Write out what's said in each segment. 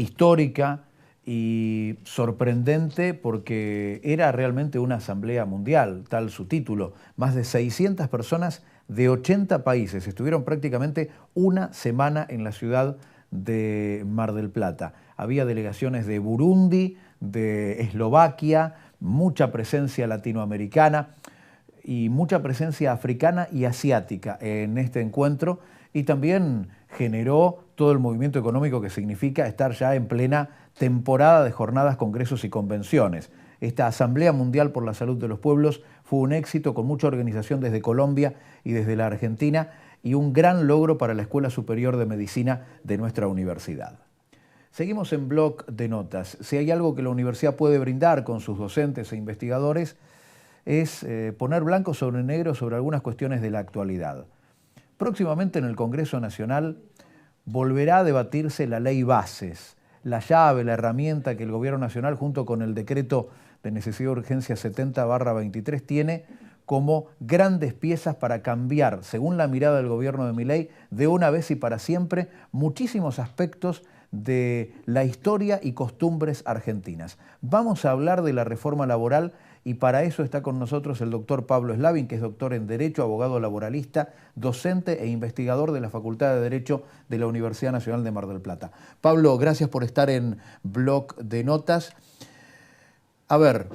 histórica y sorprendente porque era realmente una asamblea mundial, tal su título. Más de 600 personas de 80 países estuvieron prácticamente una semana en la ciudad de Mar del Plata. Había delegaciones de Burundi, de Eslovaquia, mucha presencia latinoamericana y mucha presencia africana y asiática en este encuentro, y también generó todo el movimiento económico que significa estar ya en plena temporada de jornadas, congresos y convenciones. Esta Asamblea Mundial por la Salud de los Pueblos fue un éxito con mucha organización desde Colombia y desde la Argentina y un gran logro para la Escuela Superior de Medicina de nuestra universidad. Seguimos en Blog de Notas. Si hay algo que la universidad puede brindar con sus docentes e investigadores es poner blanco sobre negro sobre algunas cuestiones de la actualidad. Próximamente en el Congreso Nacional volverá a debatirse la ley Bases, la llave, la herramienta que el Gobierno Nacional junto con el decreto de necesidad de urgencia 70/23 tiene como grandes piezas para cambiar, según la mirada del gobierno de Milei, de una vez y para siempre, muchísimos aspectos de la historia y costumbres argentinas. Vamos a hablar de la reforma laboral y para eso está con nosotros el doctor Pablo Slavin, que es doctor en Derecho, abogado laboralista, docente e investigador de la Facultad de Derecho de la Universidad Nacional de Mar del Plata. Pablo, gracias por estar en Blog de Notas. A ver,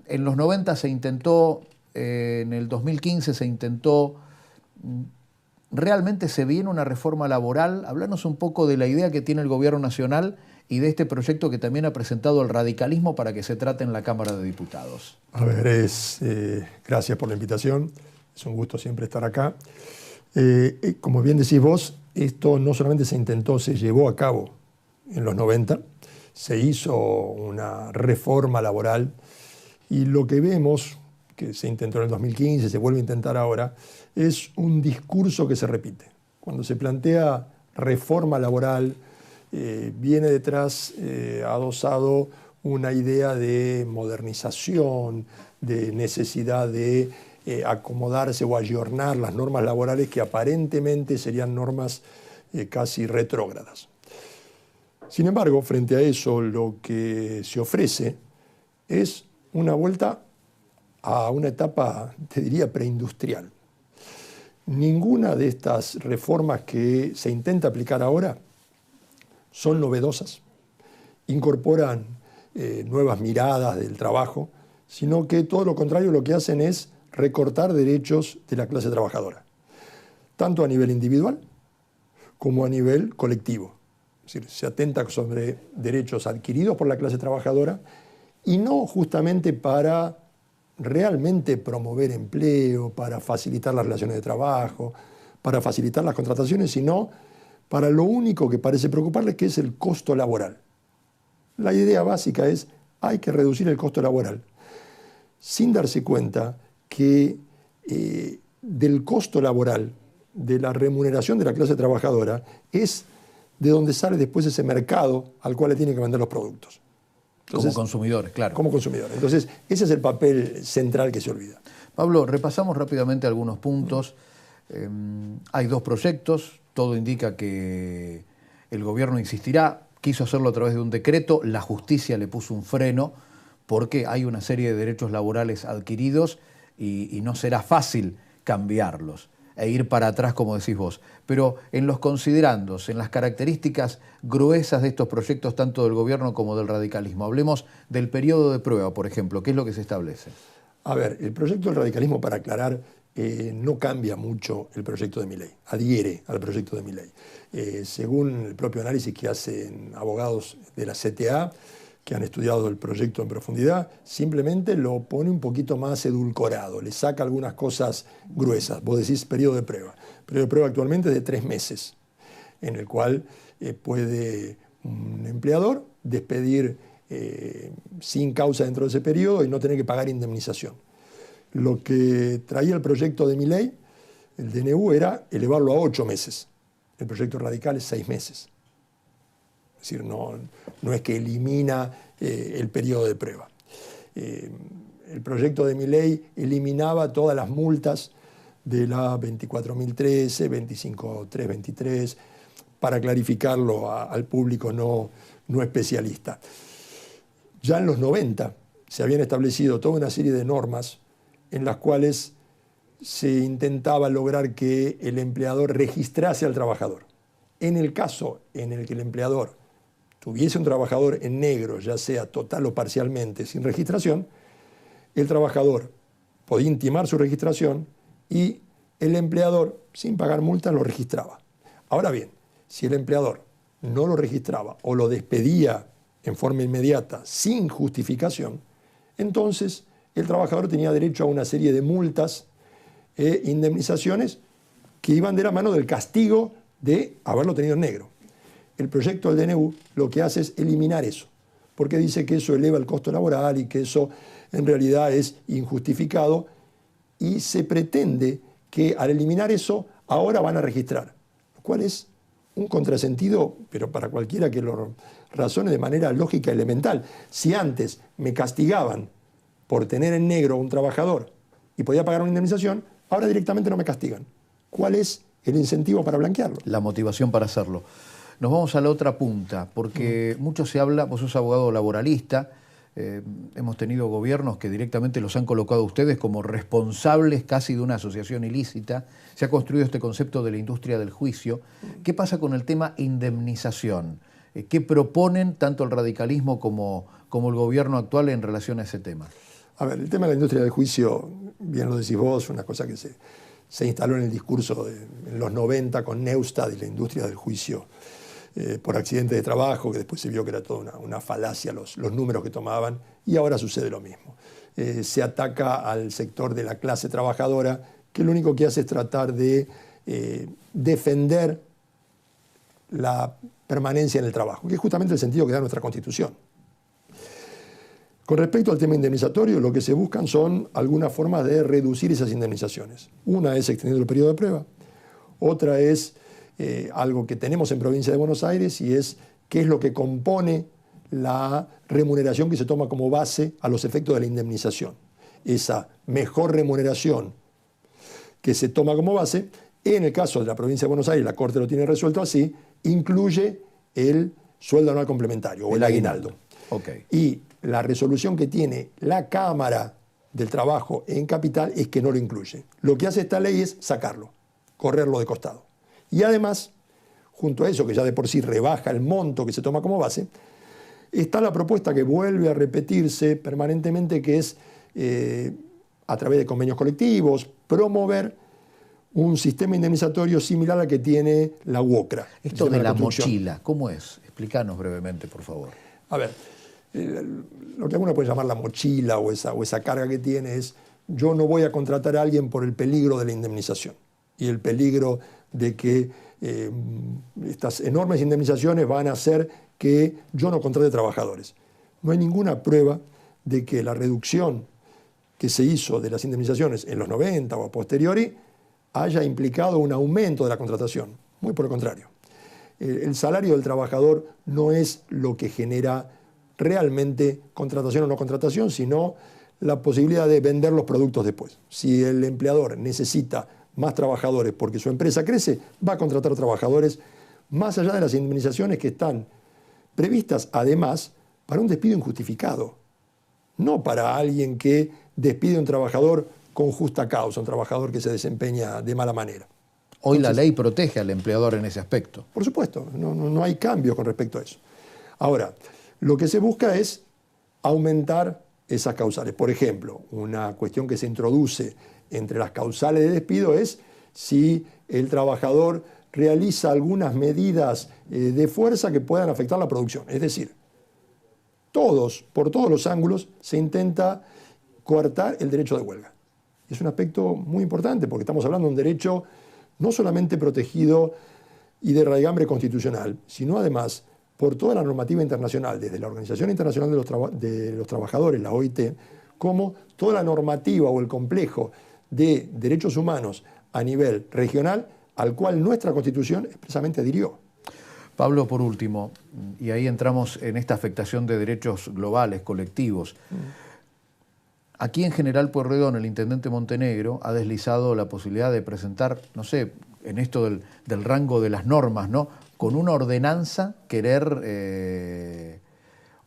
en los 90 se intentó, en el 2015 se intentó, ¿realmente se viene una reforma laboral? Háblanos un poco de la idea que tiene el Gobierno Nacional y de este proyecto que también ha presentado el radicalismo para que se trate en la Cámara de Diputados. A ver, gracias por la invitación, es un gusto siempre estar acá. Como bien decís vos, esto no solamente se intentó, se llevó a cabo en los 90, se hizo una reforma laboral y lo que vemos, que se intentó en el 2015, se vuelve a intentar ahora, es un discurso que se repite. Cuando se plantea reforma laboral, viene detrás adosado una idea de modernización, de necesidad de acomodarse o ayornar las normas laborales que aparentemente serían normas casi retrógradas. Sin embargo, frente a eso, lo que se ofrece es una vuelta a una etapa, te diría, preindustrial. Ninguna de estas reformas que se intenta aplicar ahora son novedosas, incorporan nuevas miradas del trabajo, sino que todo lo contrario lo que hacen es recortar derechos de la clase trabajadora, tanto a nivel individual como a nivel colectivo. Es decir, se atenta sobre derechos adquiridos por la clase trabajadora y no justamente para realmente promover empleo, para facilitar las relaciones de trabajo, para facilitar las contrataciones, sino para lo único que parece preocuparles, que es el costo laboral. La idea básica es, hay que reducir el costo laboral, sin darse cuenta que del costo laboral, de la remuneración de la clase trabajadora, es de donde sale después ese mercado al cual le tienen que vender los productos. Entonces, como consumidores, claro. Como consumidores. Entonces, ese es el papel central que se olvida. Pablo, repasamos rápidamente algunos puntos. Hay dos proyectos, todo indica que el gobierno insistirá, quiso hacerlo a través de un decreto, la justicia le puso un freno porque hay una serie de derechos laborales adquiridos y no será fácil cambiarlos e ir para atrás, como decís vos. Pero en los considerandos, en las características gruesas de estos proyectos, tanto del gobierno como del radicalismo, hablemos del periodo de prueba, por ejemplo. ¿Qué es lo que se establece? A ver, el proyecto del radicalismo, para aclarar, no cambia mucho el proyecto de Milei, adhiere al proyecto de Milei. Según el propio análisis que hacen abogados de la CTA, que han estudiado el proyecto en profundidad, simplemente lo pone un poquito más edulcorado, le saca algunas cosas gruesas. Vos decís periodo de prueba. El periodo de prueba actualmente es de 3 meses, en el cual puede un empleador despedir sin causa dentro de ese periodo y no tener que pagar indemnización. Lo que traía el proyecto de Milei, el DNU, era elevarlo a 8 meses. El proyecto radical es 6 meses. Es decir, no es que elimina el periodo de prueba. El proyecto de Milei eliminaba todas las multas de la 24.013, 25.323, para clarificarlo al público no especialista. Ya en los 90 se habían establecido toda una serie de normas en las cuales se intentaba lograr que el empleador registrase al trabajador. En el caso en el que el empleador tuviese un trabajador en negro, ya sea total o parcialmente, sin registración, el trabajador podía intimar su registración y el empleador, sin pagar multas, lo registraba. Ahora bien, si el empleador no lo registraba o lo despedía en forma inmediata, sin justificación, entonces el trabajador tenía derecho a una serie de multas e indemnizaciones que iban de la mano del castigo de haberlo tenido en negro. El proyecto del DNU lo que hace es eliminar eso, porque dice que eso eleva el costo laboral y que eso en realidad es injustificado, y se pretende que al eliminar eso ahora van a registrar, lo cual es un contrasentido, pero para cualquiera que lo razone de manera lógica elemental. Si antes me castigaban por tener en negro a un trabajador y podía pagar una indemnización, ahora directamente no me castigan. ¿Cuál es el incentivo para blanquearlo? La motivación para hacerlo. Nos vamos a la otra punta, porque mucho se habla, vos sos abogado laboralista, hemos tenido gobiernos que directamente los han colocado a ustedes como responsables casi de una asociación ilícita. Se ha construido este concepto de la industria del juicio. ¿Qué pasa con el tema indemnización? ¿Qué proponen tanto el radicalismo como el gobierno actual en relación a ese tema? A ver, el tema de la industria del juicio, bien lo decís vos, una cosa que se instaló en el discurso en los 90 con Neustadt y la industria del juicio por accidente de trabajo, que después se vio que era toda una falacia los números que tomaban, y ahora sucede lo mismo. Se ataca al sector de la clase trabajadora, que lo único que hace es tratar de defender la permanencia en el trabajo, que es justamente el sentido que da nuestra Constitución. Con respecto al tema indemnizatorio, lo que se buscan son algunas formas de reducir esas indemnizaciones. Una es extendiendo el periodo de prueba, otra es algo que tenemos en Provincia de Buenos Aires, y es qué es lo que compone la remuneración que se toma como base a los efectos de la indemnización. Esa mejor remuneración que se toma como base, en el caso de la Provincia de Buenos Aires, la Corte lo tiene resuelto así, incluye el sueldo anual complementario o el aguinaldo. Okay. Y la resolución que tiene la Cámara del Trabajo en Capital es que no lo incluye. Lo que hace esta ley es sacarlo, correrlo de costado. Y además, junto a eso, que ya de por sí rebaja el monto que se toma como base, está la propuesta que vuelve a repetirse permanentemente, que es, a través de convenios colectivos, promover un sistema indemnizatorio similar al que tiene la UOCRA. Esto de la mochila, ¿cómo es? Explícanos brevemente, por favor. A ver, lo que alguno puede llamar la mochila o esa carga que tiene es: yo no voy a contratar a alguien por el peligro de la indemnización y el peligro de que estas enormes indemnizaciones van a hacer que yo no contrate trabajadores. No hay ninguna prueba de que la reducción que se hizo de las indemnizaciones en los 90 o a posteriori haya implicado un aumento de la contratación. Muy por el contrario. El salario del trabajador no es lo que genera realmente contratación o no contratación, sino la posibilidad de vender los productos después. Si el empleador necesita más trabajadores porque su empresa crece, va a contratar trabajadores más allá de las indemnizaciones que están previstas, además, para un despido injustificado, no para alguien que despide a un trabajador con justa causa, un trabajador que se desempeña de mala manera. Hoy la ley protege al empleador en ese aspecto. Por supuesto, no hay cambio con respecto a eso. Ahora, lo que se busca es aumentar esas causales. Por ejemplo, una cuestión que se introduce entre las causales de despido es si el trabajador realiza algunas medidas de fuerza que puedan afectar la producción. Es decir, por todos los ángulos se intenta coartar el derecho de huelga. Es un aspecto muy importante porque estamos hablando de un derecho no solamente protegido y de raigambre constitucional, sino además por toda la normativa internacional, desde la Organización Internacional de los Trabajadores, la OIT, como toda la normativa o el complejo de derechos humanos a nivel regional, al cual nuestra Constitución expresamente adhirió. Pablo, por último, y ahí entramos en esta afectación de derechos globales, colectivos. Aquí en General Pueyrredón, el intendente Montenegro ha deslizado la posibilidad de presentar, no sé, en esto del rango de las normas, ¿no?, con una ordenanza querer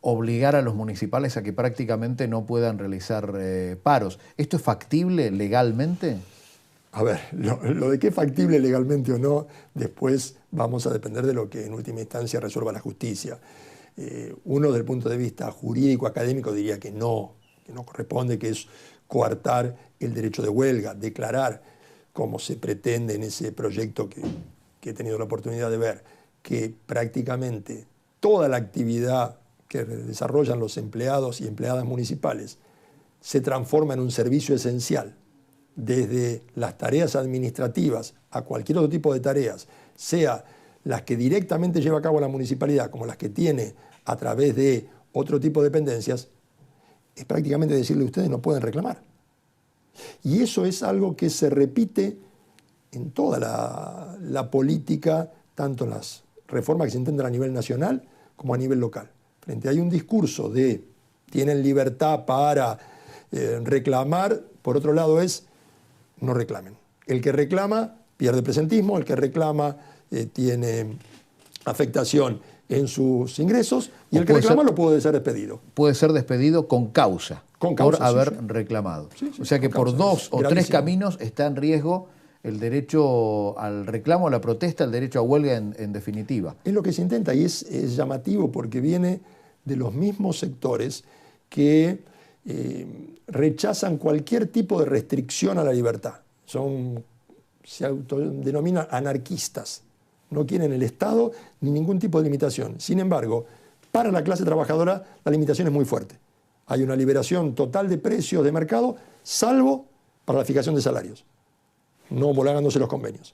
obligar a los municipales a que prácticamente no puedan realizar paros. ¿Esto es factible legalmente? A ver, lo de qué es factible legalmente o no, después vamos a depender de lo que en última instancia resuelva la justicia. Uno, desde el punto de vista jurídico, académico, diría que no corresponde, que es coartar el derecho de huelga, declarar, como se pretende en ese proyecto que he tenido la oportunidad de ver, que prácticamente toda la actividad que desarrollan los empleados y empleadas municipales se transforma en un servicio esencial, desde las tareas administrativas a cualquier otro tipo de tareas, sea las que directamente lleva a cabo la municipalidad como las que tiene a través de otro tipo de dependencias, es prácticamente decirle a ustedes no pueden reclamar. Y eso es algo que se repite en toda la política, tanto en las reformas que se intentan a nivel nacional como a nivel local. Frente hay un discurso de tienen libertad para reclamar, por otro lado es no reclamen. El que reclama pierde presentismo, el que reclama tiene afectación en sus ingresos y el que reclama lo puede ser despedido. Puede ser despedido con causa, por haber reclamado. Sí, sí, o sea que por dos o tres caminos está en riesgo el derecho al reclamo, a la protesta, el derecho a huelga en definitiva. Es lo que se intenta y es llamativo porque viene de los mismos sectores que rechazan cualquier tipo de restricción a la libertad. Se autodenominan anarquistas. No quieren el Estado ni ningún tipo de limitación. Sin embargo, para la clase trabajadora la limitación es muy fuerte. Hay una liberación total de precios de mercado, salvo para la fijación de salarios, no homologándose los convenios.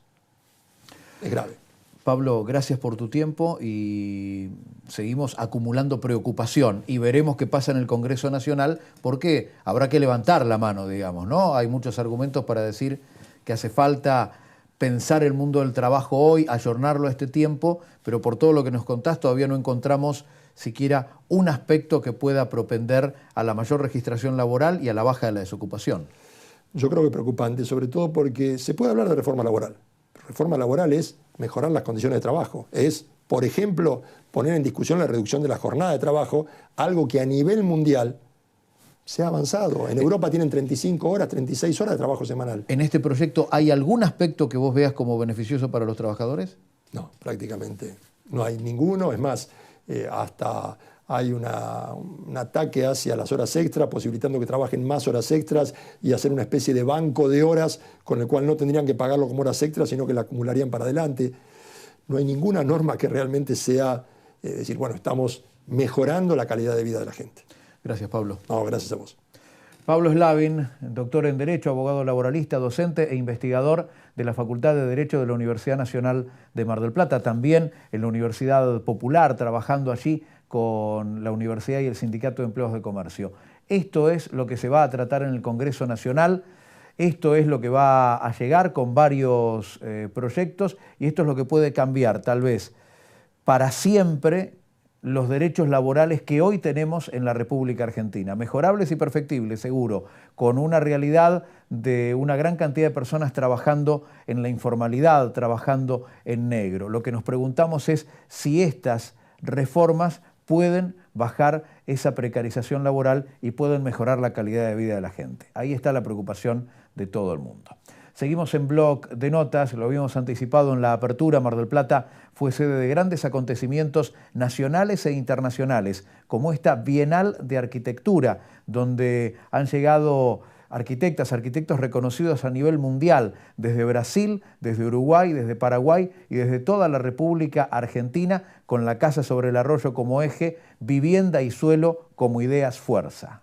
Es grave. Pablo, gracias por tu tiempo y seguimos acumulando preocupación y veremos qué pasa en el Congreso Nacional porque habrá que levantar la mano, digamos, ¿no? Hay muchos argumentos para decir que hace falta pensar el mundo del trabajo hoy, ayornarlo a este tiempo, pero por todo lo que nos contás todavía no encontramos siquiera un aspecto que pueda propender a la mayor registración laboral y a la baja de la desocupación. Yo creo que es preocupante, sobre todo porque se puede hablar de reforma laboral. Reforma laboral es mejorar las condiciones de trabajo, es, por ejemplo, poner en discusión la reducción de la jornada de trabajo, algo que a nivel mundial se ha avanzado. En Europa tienen 35 horas, 36 horas de trabajo semanal. ¿En este proyecto hay algún aspecto que vos veas como beneficioso para los trabajadores? No, prácticamente no hay ninguno. Es más, hasta hay un ataque hacia las horas extras, posibilitando que trabajen más horas extras y hacer una especie de banco de horas con el cual no tendrían que pagarlo como horas extras, sino que la acumularían para adelante. No hay ninguna norma que realmente sea decir, bueno, estamos mejorando la calidad de vida de la gente. Gracias, Pablo. No, gracias a vos. Pablo Slavin, doctor en Derecho, abogado laboralista, docente e investigador de la Facultad de Derecho de la Universidad Nacional de Mar del Plata, también en la Universidad Popular, trabajando allí con la Universidad y el Sindicato de Empleados de Comercio. Esto es lo que se va a tratar en el Congreso Nacional, esto es lo que va a llegar con varios proyectos y esto es lo que puede cambiar, tal vez, para siempre los derechos laborales que hoy tenemos en la República Argentina. Mejorables y perfectibles, seguro, con una realidad de una gran cantidad de personas trabajando en la informalidad, trabajando en negro. Lo que nos preguntamos es si estas reformas pueden bajar esa precarización laboral y pueden mejorar la calidad de vida de la gente. Ahí está la preocupación de todo el mundo. Seguimos en Blog de Notas, lo habíamos anticipado en la apertura. Mar del Plata fue sede de grandes acontecimientos nacionales e internacionales, como esta Bienal de Arquitectura, donde han llegado arquitectos reconocidos a nivel mundial, desde Brasil, desde Uruguay, desde Paraguay y desde toda la República Argentina, con la casa sobre el arroyo como eje, vivienda y suelo como ideas fuerza.